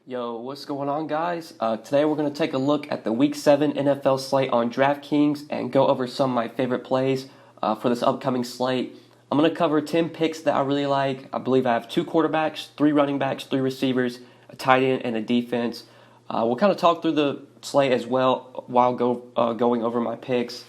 Yo, what's going on, guys? Today we're going to take a look at the Week 7 NFL slate on Draftkings and go over some of my favorite plays for this upcoming slate. I'm going to cover 10 picks that I really like. I believe I have 2 quarterbacks, 3 running backs, 3 receivers, a tight end, and a defense. We'll kind of talk through the slate as well while going over my picks.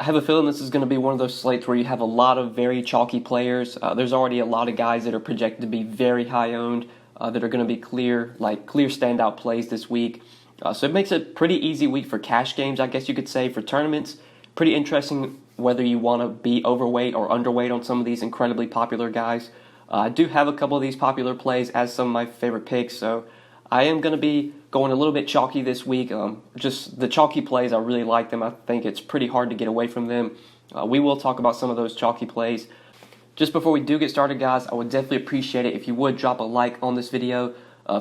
I have a feeling this is going to be one of those slates where you have a lot of very chalky players. There's already a lot of guys that are projected to be very high owned. That are going to be clear standout plays this week. So it makes a pretty easy week for cash games, I guess you could say, for tournaments. Pretty interesting whether you want to be overweight or underweight on some of these incredibly popular guys. I do have a couple of these popular plays as some of my favorite picks, so I am going to be going a little bit chalky this week. Just the chalky plays, I really like them. I think it's pretty hard to get away from them. We will talk about some of those chalky plays. Just before we do get started, guys, I would definitely appreciate it if you would drop a like on this video.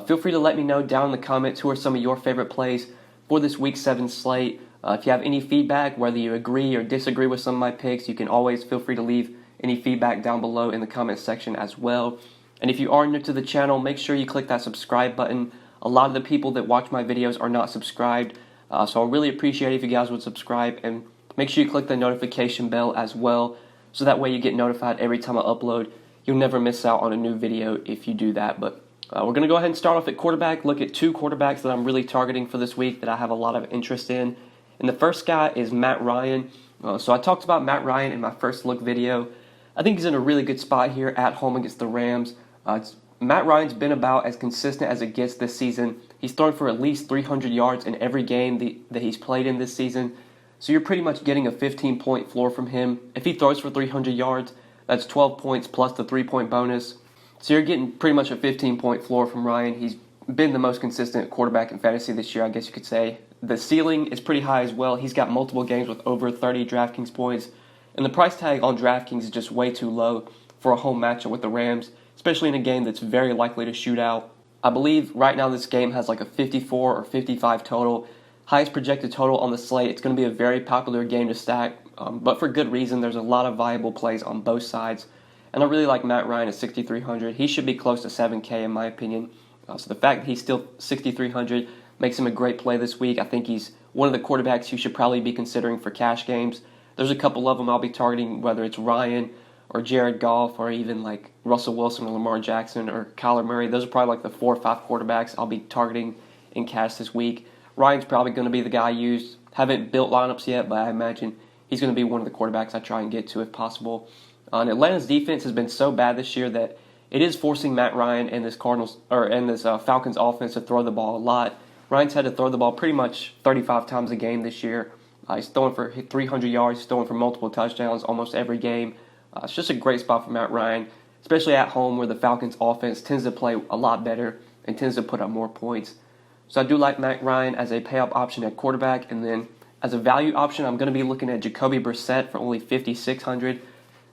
Feel free to let me know down in the comments who are some of your favorite plays for this Week 7 slate. If you have any feedback, whether you agree or disagree with some of my picks, you can always feel free to leave any feedback down below in the comments section as well. And if you are new to the channel, make sure you click that subscribe button. A lot of the people that watch my videos are not subscribed, so I really appreciate it if you guys would subscribe, and make sure you click the notification bell as well, so that way you get notified every time I upload. You'll never miss out on a new video if you do that. But we're going to go ahead and start off at quarterback, look at 2 quarterbacks that I'm really targeting for this week that I have a lot of interest in. And the first guy is Matt Ryan. So I talked about Matt Ryan in my first look video. I think he's in a really good spot here at home against the Rams. Matt Ryan's been about as consistent as it gets this season. He's thrown for at least 300 yards in every game that he's played in this season. So you're pretty much getting a 15-point floor from him. If he throws for 300 yards, that's 12 points plus the 3-point bonus. So you're getting pretty much a 15-point floor from Ryan. He's been the most consistent quarterback in fantasy this year, I guess you could say. The ceiling is pretty high as well. He's got multiple games with over 30 Draftkings points. And the price tag on Draftkings is just way too low for a home matchup with the Rams, especially in a game that's very likely to shoot out. I believe right now this game has like a 54 or 55 total. Highest projected total on the slate. It's going to be a very popular game to stack, but for good reason. There's a lot of viable plays on both sides, and I really like Matt Ryan at 6,300. He should be close to 7K in my opinion. So the fact that he's still 6,300 makes him a great play this week. I think he's one of the quarterbacks you should probably be considering for cash games. There's a couple of them I'll be targeting, whether it's Ryan or Jared Goff or even like Russell Wilson or Lamar Jackson or Kyler Murray. Those are probably like the 4 or 5 quarterbacks I'll be targeting in cash this week. Ryan's probably going to be the guy I use. Haven't built lineups yet, but I imagine he's going to be one of the quarterbacks I try and get to if possible. And Atlanta's defense has been so bad this year that it is forcing Matt Ryan and this Falcons offense to throw the ball a lot. Ryan's had to throw the ball pretty much 35 times a game this year. He's throwing for 300 yards. He's throwing for multiple touchdowns almost every game. It's just a great spot for Matt Ryan, especially at home where the Falcons offense tends to play a lot better and tends to put up more points. So I do like Matt Ryan as a pay-up option at quarterback, and then as a value option, I'm going to be looking at Jacoby Brissett for only 5,600.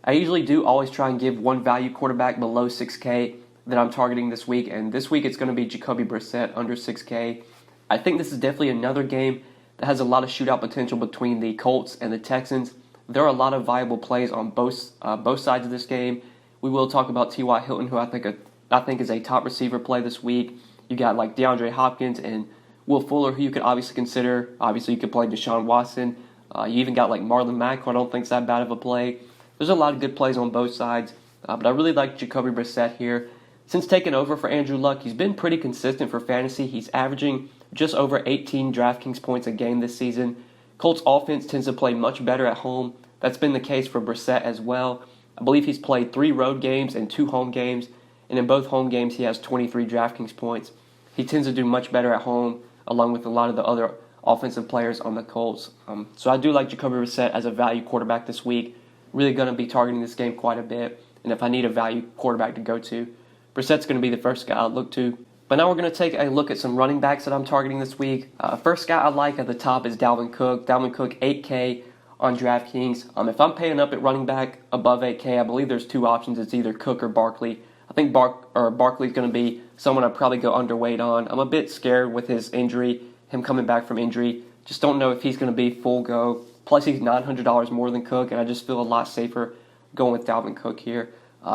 I usually do always try and give one value quarterback below 6K that I'm targeting this week, and this week it's going to be Jacoby Brissett under 6K. I think this is definitely another game that has a lot of shootout potential between the Colts and the Texans. There are a lot of viable plays on both sides of this game. We will talk about T.Y. Hilton, who I think is a top receiver play this week. You got like DeAndre Hopkins and Will Fuller, who you could obviously consider. Obviously, you could play Deshaun Watson. You even got like Marlon Mack, who I don't think is that bad of a play. There's a lot of good plays on both sides, but I really like Jacoby Brissett here. Since taking over for Andrew Luck, he's been pretty consistent for fantasy. He's averaging just over 18 DraftKings points a game this season. Colts offense tends to play much better at home. That's been the case for Brissett as well. I believe he's played 3 road games and 2 home games, and in both home games he has 23 DraftKings points. He tends to do much better at home, along with a lot of the other offensive players on the Colts. So I do like Jacoby Brissett as a value quarterback this week. Really going to be targeting this game quite a bit. And if I need a value quarterback to go to, Brissett's going to be the first guy I'll look to. But now we're going to take a look at some running backs that I'm targeting this week. First guy I like at the top is Dalvin Cook. Dalvin Cook, 8K on DraftKings. If I'm paying up at running back above 8K, I believe there's 2 options. It's either Cook or Barkley. I think Barkley's going to be someone I'd probably go underweight on. I'm a bit scared with his injury, him coming back from injury. Just don't know if he's going to be full go. Plus, he's $900 more than Cook, and I just feel a lot safer going with Dalvin Cook here.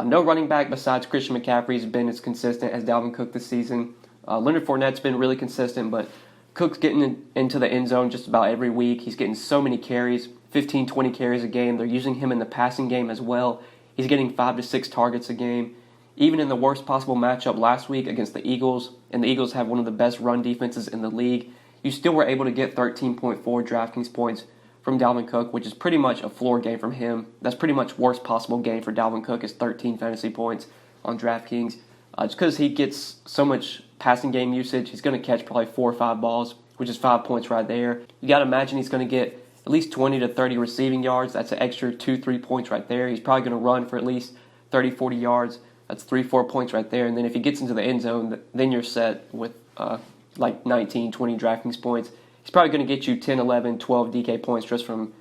No running back besides Christian McCaffrey has been as consistent as Dalvin Cook this season. Leonard Fournette's been really consistent, but Cook's getting into the end zone just about every week. He's getting so many carries, 15, 20 carries a game. They're using him in the passing game as well. He's getting 5 to 6 targets a game. Even in the worst possible matchup last week against the Eagles, and the Eagles have one of the best run defenses in the league, you still were able to get 13.4 DraftKings points from Dalvin Cook, which is pretty much a floor game from him. That's pretty much worst possible game for Dalvin Cook is 13 fantasy points on DraftKings. Just because he gets so much passing game usage, he's going to catch probably 4 or 5 balls, which is 5 points right there. You got to imagine he's going to get at least 20 to 30 receiving yards. That's an extra 2-3 points right there. He's probably going to run for at least 30, 40 yards. That's 3-4 points right there. And then if he gets into the end zone, then you're set with like 19, 20 DraftKings points. He's probably going to get you 10, 11, 12 DK points just from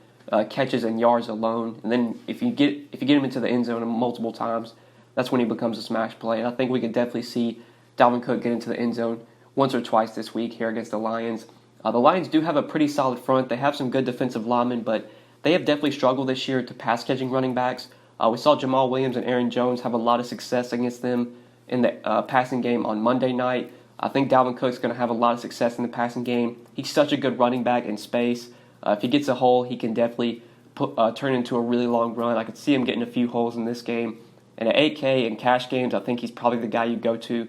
catches and yards alone. And then if you get him into the end zone multiple times, that's when he becomes a smash play. And I think we could definitely see Dalvin Cook get into the end zone once or twice this week here against the Lions. The Lions do have a pretty solid front. They have some good defensive linemen, but they have definitely struggled this year to pass-catching running backs. We saw Jamal Williams and Aaron Jones have a lot of success against them in the passing game on Monday night. I think Dalvin Cook's going to have a lot of success in the passing game. He's such a good running back in space. If he gets a hole, he can definitely turn into a really long run. I could see him getting a few holes in this game. And at 8K in cash games, I think he's probably the guy you go to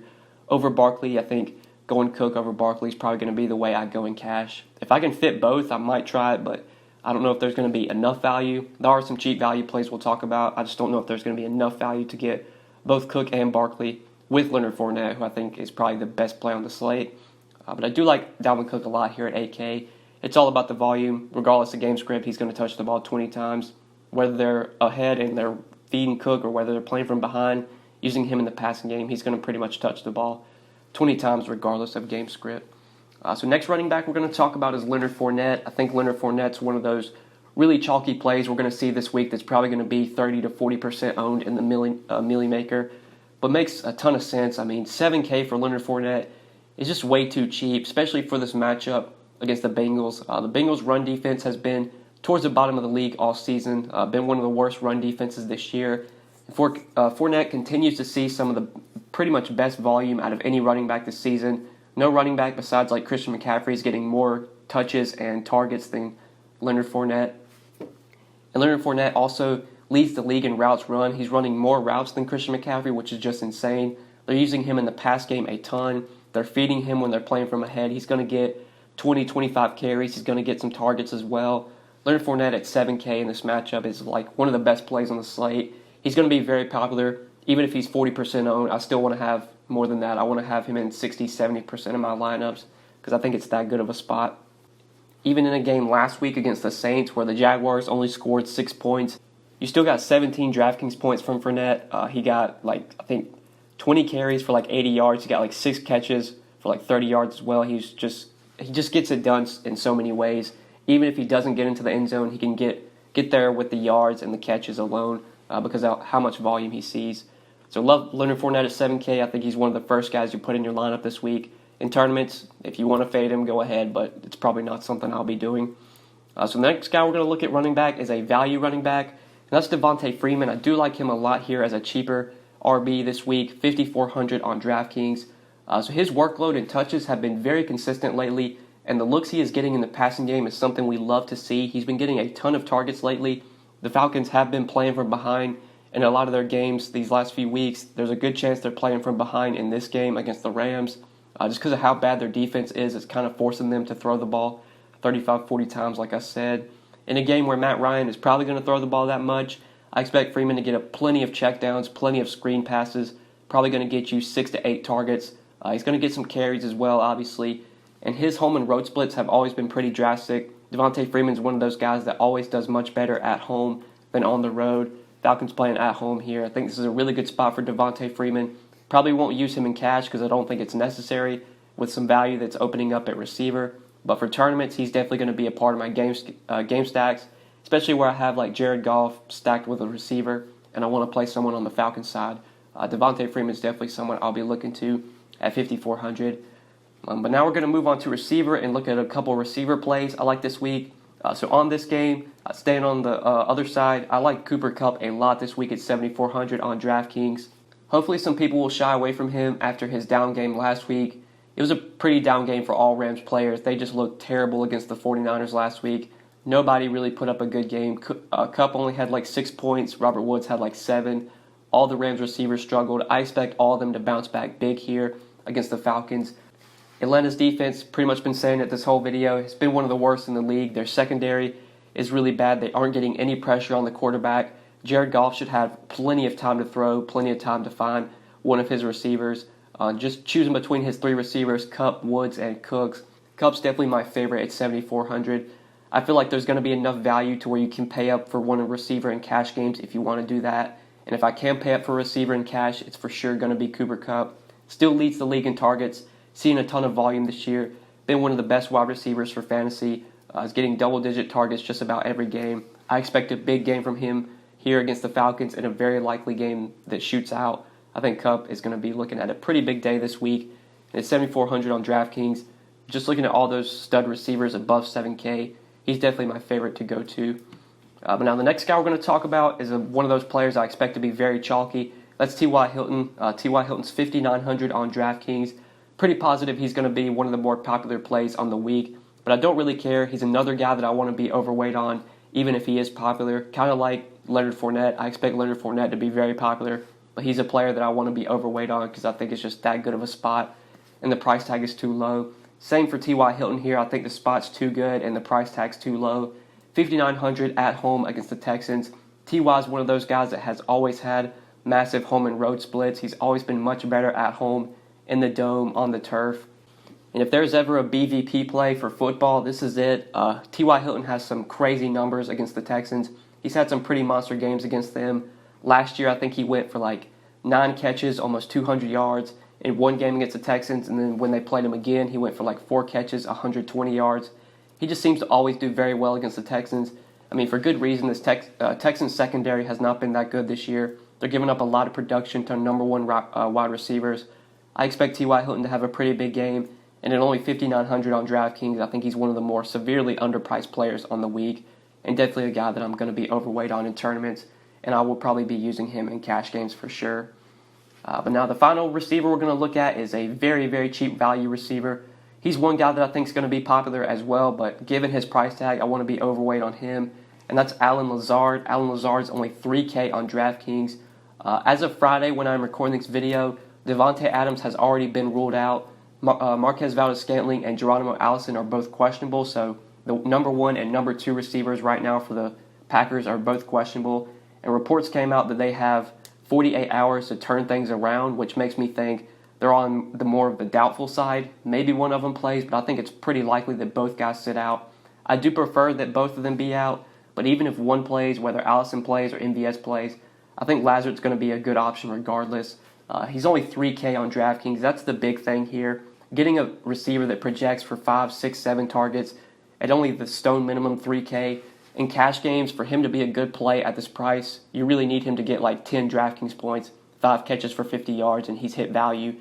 over Barkley. I think going Cook over Barkley is probably going to be the way I go in cash. If I can fit both, I might try it, but I don't know if there's going to be enough value. There are some cheap value plays we'll talk about. I just don't know if there's going to be enough value to get both Cook and Barkley with Leonard Fournette, who I think is probably the best play on the slate. But I do like Dalvin Cook a lot here at 8K. It's all about the volume. Regardless of game script, he's going to touch the ball 20 times. Whether they're ahead and they're feeding Cook or whether they're playing from behind, using him in the passing game, he's going to pretty much touch the ball 20 times regardless of game script. So next running back we're going to talk about is Leonard Fournette. I think Leonard Fournette's one of those really chalky plays we're going to see this week that's probably going to be 30 to 40% owned in the Millie Maker, but makes a ton of sense. I mean, 7K for Leonard Fournette is just way too cheap, especially for this matchup against the Bengals. The Bengals' run defense has been towards the bottom of the league all season, been one of the worst run defenses this year. Fournette continues to see some of the pretty much best volume out of any running back this season. No running back besides like Christian McCaffrey is getting more touches and targets than Leonard Fournette. And Leonard Fournette also leads the league in routes run. He's running more routes than Christian McCaffrey, which is just insane. They're using him in the pass game a ton. They're feeding him when they're playing from ahead. He's going to get 20, 25 carries. He's going to get some targets as well. Leonard Fournette at 7K in this matchup is like one of the best plays on the slate. He's going to be very popular. Even if he's 40% owned, I still want to have more than that. I want to have him in 60, 70% of my lineups because I think it's that good of a spot. Even in a game last week against the Saints where the Jaguars only scored 6 points, you still got 17 DraftKings points from Fournette. He got, I think 20 carries for 80 yards. He got 6 catches for 30 yards as well. He just gets it done in so many ways. Even if he doesn't get into the end zone, he can get there with the yards and the catches alone because of how much volume he sees. So love Leonard Fournette at 7K. I think he's one of the first guys you put in your lineup this week. In tournaments, if you want to fade him, go ahead, but it's probably not something I'll be doing. So the next guy we're going to look at running back is a value running back, and that's Devonta Freeman. I do like him a lot here as a cheaper RB this week, 5,400 on DraftKings. So his workload and touches have been very consistent lately, and the looks he is getting in the passing game is something we love to see. He's been getting a ton of targets lately. The Falcons have been playing from behind in a lot of their games these last few weeks. There's a good chance they're playing from behind in this game against the Rams. Just because of how bad their defense is, it's kind of forcing them to throw the ball 35, 40 times, like I said. In a game where Matt Ryan is probably going to throw the ball that much, I expect Freeman to get plenty of checkdowns, plenty of screen passes, probably going to get you 6 to 8 targets. He's going to get some carries as well, obviously. And his home and road splits have always been pretty drastic. Devonta Freeman's one of those guys that always does much better at home than on the road. Falcons playing at home here. I think this is a really good spot for Devonta Freeman. Probably won't use him in cash because I don't think it's necessary with some value that's opening up at receiver. But for tournaments, he's definitely going to be a part of my game stacks, especially where I have Jared Goff stacked with a receiver and I want to play someone on the Falcons side. Devonta Freeman is definitely someone I'll be looking to at 5,400. But now we're going to move on to receiver and look at a couple receiver plays I like this week. So on this game, staying on the other side, I like Cooper Kupp a lot this week at 7,400 on DraftKings. Hopefully some people will shy away from him after his down game last week. It was a pretty down game for all Rams players. They just looked terrible against the 49ers last week. Nobody really put up a good game. Kupp only had like 6 points. Robert Woods had like 7. All the Rams receivers struggled. I expect all of them to bounce back big here against the Falcons. Atlanta's defense, pretty much been saying it this whole video, has been one of the worst in the league. Their secondary is really bad. They aren't getting any pressure on the quarterback. Jared Goff should have plenty of time to throw, plenty of time to find one of his receivers. Just choosing between his 3 receivers, Kupp, Woods, and Cooks. Kupp's definitely my favorite at 7,400. I feel like there's going to be enough value to where you can pay up for one receiver in cash games if you want to do that. And if I can pay up for a receiver in cash, it's for sure going to be Cooper Kupp. Still leads the league in targets, seeing a ton of volume this year. Been one of the best wide receivers for fantasy. Is getting double-digit targets just about every game. I expect a big game from him here against the Falcons in a very likely game that shoots out. I think Kupp is going to be looking at a pretty big day this week. And at 7,400 on DraftKings, just looking at all those stud receivers above 7K, he's definitely my favorite to go to. But now the next guy we're going to talk about is one of those players I expect to be very chalky. That's T.Y. Hilton. T.Y. Hilton's 5,900 on DraftKings. Pretty positive he's going to be one of the more popular plays on the week. But I don't really care. He's another guy that I want to be overweight on, even if he is popular. Kind of like Leonard Fournette. I expect Leonard Fournette to be very popular. But he's a player that I want to be overweight on because I think it's just that good of a spot. And the price tag is too low. Same for T.Y. Hilton here. I think the spot's too good and the price tag's too low. 5,900 at home against the Texans. T.Y. is one of those guys that has always had massive home and road splits. He's always been much better at home, in the dome, on the turf. And if there's ever a BVP play for football, this is it. T.Y. Hilton has some crazy numbers against the Texans. He's had some pretty monster games against them. Last year, I think he went for like 9 catches, almost 200 yards in one game against the Texans. And then when they played him again, he went for like 4 catches, 120 yards. He just seems to always do very well against the Texans. I mean, for good reason, this Texans secondary has not been that good this year. They're giving up a lot of production to number 1 wide receivers. I expect T.Y. Hilton to have a pretty big game. And at only 5,900 on DraftKings, I think he's one of the more severely underpriced players on the week. And definitely a guy that I'm going to be overweight on in tournaments. And I will probably be using him in cash games for sure. But now the final receiver we're going to look at is a very, very cheap value receiver. He's one guy that I think is going to be popular as well, but given his price tag, I want to be overweight on him. And that's Allen Lazard. Allen Lazard is only 3K on DraftKings. As of Friday, when I'm recording this video, Devonta Adams has already been ruled out. Marquez Valdes-Scantling and Geronimo Allison are both questionable, so the number 1 and number 2 receivers right now for the Packers are both questionable. And reports came out that they have 48 hours to turn things around, which makes me think they're on the more of the doubtful side. Maybe one of them plays, but I think it's pretty likely that both guys sit out. I do prefer that both of them be out, but even if one plays, whether Allison plays or MVS plays, I think Lazard's going to be a good option regardless. He's only 3K on DraftKings. That's the big thing here. Getting a receiver that projects for 5, 6, 7 targets at only the stone minimum 3K in cash games, for him to be a good play at this price, you really need him to get like 10 DraftKings points, 5 catches for 50 yards, and he's hit value.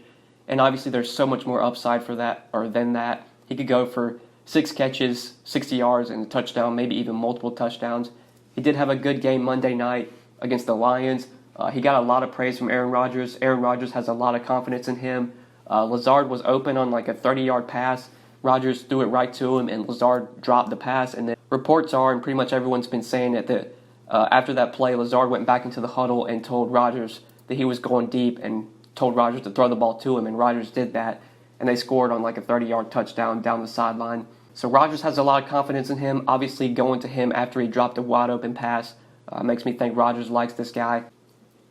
And obviously there's so much more upside for that, or than that. He could go for 6 catches, 60 yards, and a touchdown, maybe even multiple touchdowns. He did have a good game Monday night against the Lions. He got a lot of praise from Aaron Rodgers. Aaron Rodgers has a lot of confidence in him. Lazard was open on like a 30-yard pass. Rodgers threw it right to him, and Lazard dropped the pass. And then reports are, and pretty much everyone's been saying it, that after that play, Lazard went back into the huddle and told Rodgers that he was going deep and told Rodgers to throw the ball to him, and Rodgers did that. And they scored on like a 30-yard touchdown down the sideline. So Rodgers has a lot of confidence in him. Obviously, going to him after he dropped a wide-open pass makes me think Rodgers likes this guy.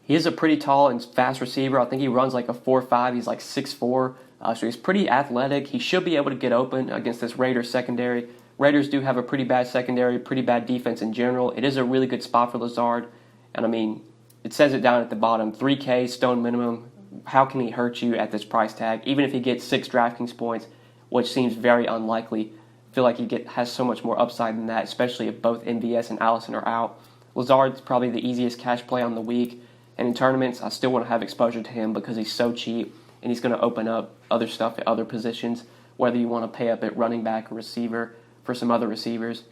He is a pretty tall and fast receiver. I think he runs like a 4.5. He's like 6'4". So he's pretty athletic. He should be able to get open against this Raiders secondary. Raiders do have a pretty bad secondary, pretty bad defense in general. It is a really good spot for Lazard. And I mean, it says it down at the bottom, 3K, stone minimum. How can he hurt you at this price tag? Even if he gets 6 DraftKings points, which seems very unlikely. I feel like he has so much more upside than that, especially if both MVS and Allison are out. Lazard's probably the easiest cash play on the week. And in tournaments, I still want to have exposure to him because he's so cheap and he's going to open up other stuff at other positions, whether you want to pay up at running back or receiver for some other receivers.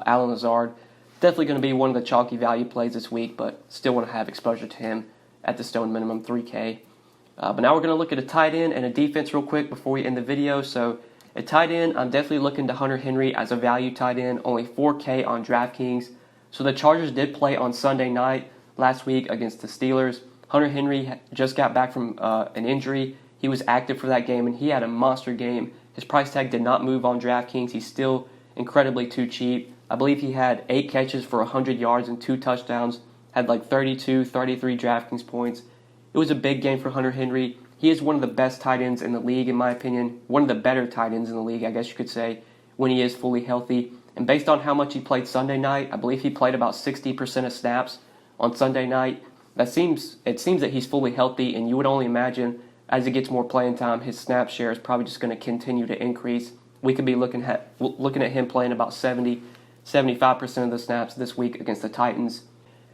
Allen Lazard, definitely going to be one of the chalky value plays this week, but still want to have exposure to him at the stone minimum 3K. But now we're going to look at a tight end and a defense real quick before we end the video. So at tight end, I'm definitely looking to Hunter Henry as a value tight end, only 4K on Draftkings. So the Chargers did play on Sunday night last week against the Steelers. Hunter Henry just got back from an injury. He was active for that game, and he had a monster game. His price tag did not move on Draftkings. He's still incredibly too cheap. I believe he had 8 catches for 100 yards and 2 touchdowns, had like 32, 33 Draftkings points. It was a big game for Hunter Henry. He is one of the best tight ends in the league, in my opinion. One of the better tight ends in the league, I guess you could say, when he is fully healthy. And based on how much he played Sunday night, I believe he played about 60% of snaps on Sunday night. It seems that he's fully healthy, and you would only imagine as he gets more playing time, his snap share is probably just going to continue to increase. We could be looking at him playing about 75% of the snaps this week against the Titans.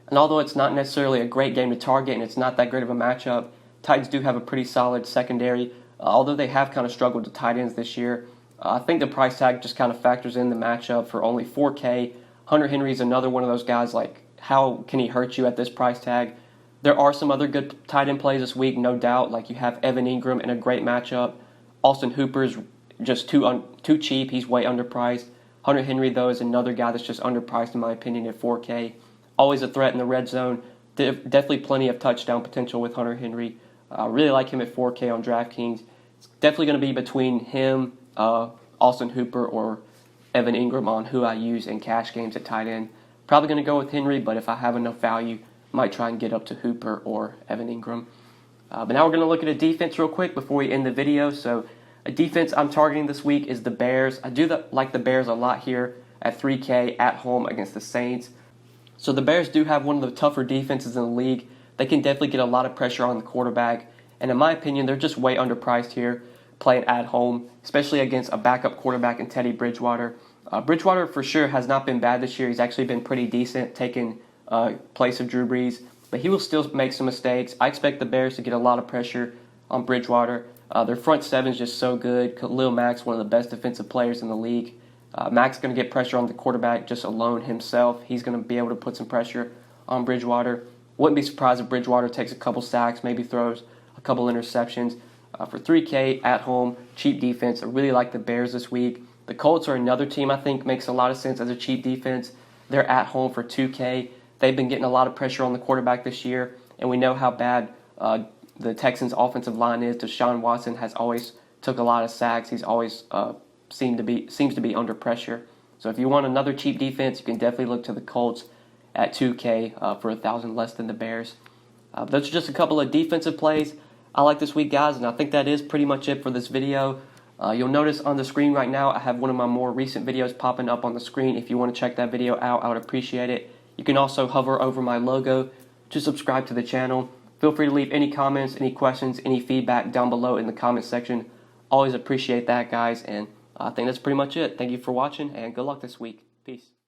And although it's not necessarily a great game to target and it's not that great of a matchup, Titans do have a pretty solid secondary. Although they have kind of struggled to tight ends this year, I think the price tag just kind of factors in the matchup for only 4K. Hunter Henry is another one of those guys, like, how can he hurt you at this price tag? There are some other good tight end plays this week, no doubt. Like, you have Evan Ingram in a great matchup. Austin Hooper's just too cheap. He's way underpriced. Hunter Henry, though, is another guy that's just underpriced, in my opinion, at 4K. Always a threat in the red zone. Definitely plenty of touchdown potential with Hunter Henry. I really like him at 4K on DraftKings. It's definitely going to be between him, Austin Hooper, or Evan Ingram on who I use in cash games at tight end. Probably going to go with Henry, but if I have enough value, might try and get up to Hooper or Evan Ingram. But now we're going to look at a defense real quick before we end the video. So a defense I'm targeting this week is the Bears. I do like the Bears a lot here at 3K at home against the Saints. So the Bears do have one of the tougher defenses in the league. They can definitely get a lot of pressure on the quarterback. And in my opinion, they're just way underpriced here playing at home, especially against a backup quarterback in Teddy Bridgewater. Bridgewater for sure has not been bad this year. He's actually been pretty decent, taking place of Drew Brees, but he will still make some mistakes. I expect the Bears to get a lot of pressure on Bridgewater. Their front seven is just so good. Khalil Mack's one of the best defensive players in the league. Mack's going to get pressure on the quarterback just alone himself. He's going to be able to put some pressure on Bridgewater. Wouldn't be surprised if Bridgewater takes a couple sacks, maybe throws a couple interceptions. For 3K at home, cheap defense. I really like the Bears this week. The Colts are another team I think makes a lot of sense as a cheap defense. They're at home for 2K. They've been getting a lot of pressure on the quarterback this year, and we know how bad the Texans' offensive line is. Deshaun Watson has always took a lot of sacks. He's always seems to be under pressure. So if you want another cheap defense, you can definitely look to the Colts at 2K for $1,000 less than the Bears. Those are just a couple of defensive plays I like this week, guys, and I think that is pretty much it for this video. You'll notice on the screen right now, I have one of my more recent videos popping up on the screen. If you want to check that video out, I would appreciate it. You can also hover over my logo to subscribe to the channel. Feel free to leave any comments, any questions, any feedback down below in the comment section. Always appreciate that, guys, and I think that's pretty much it. Thank you for watching, and good luck this week. Peace.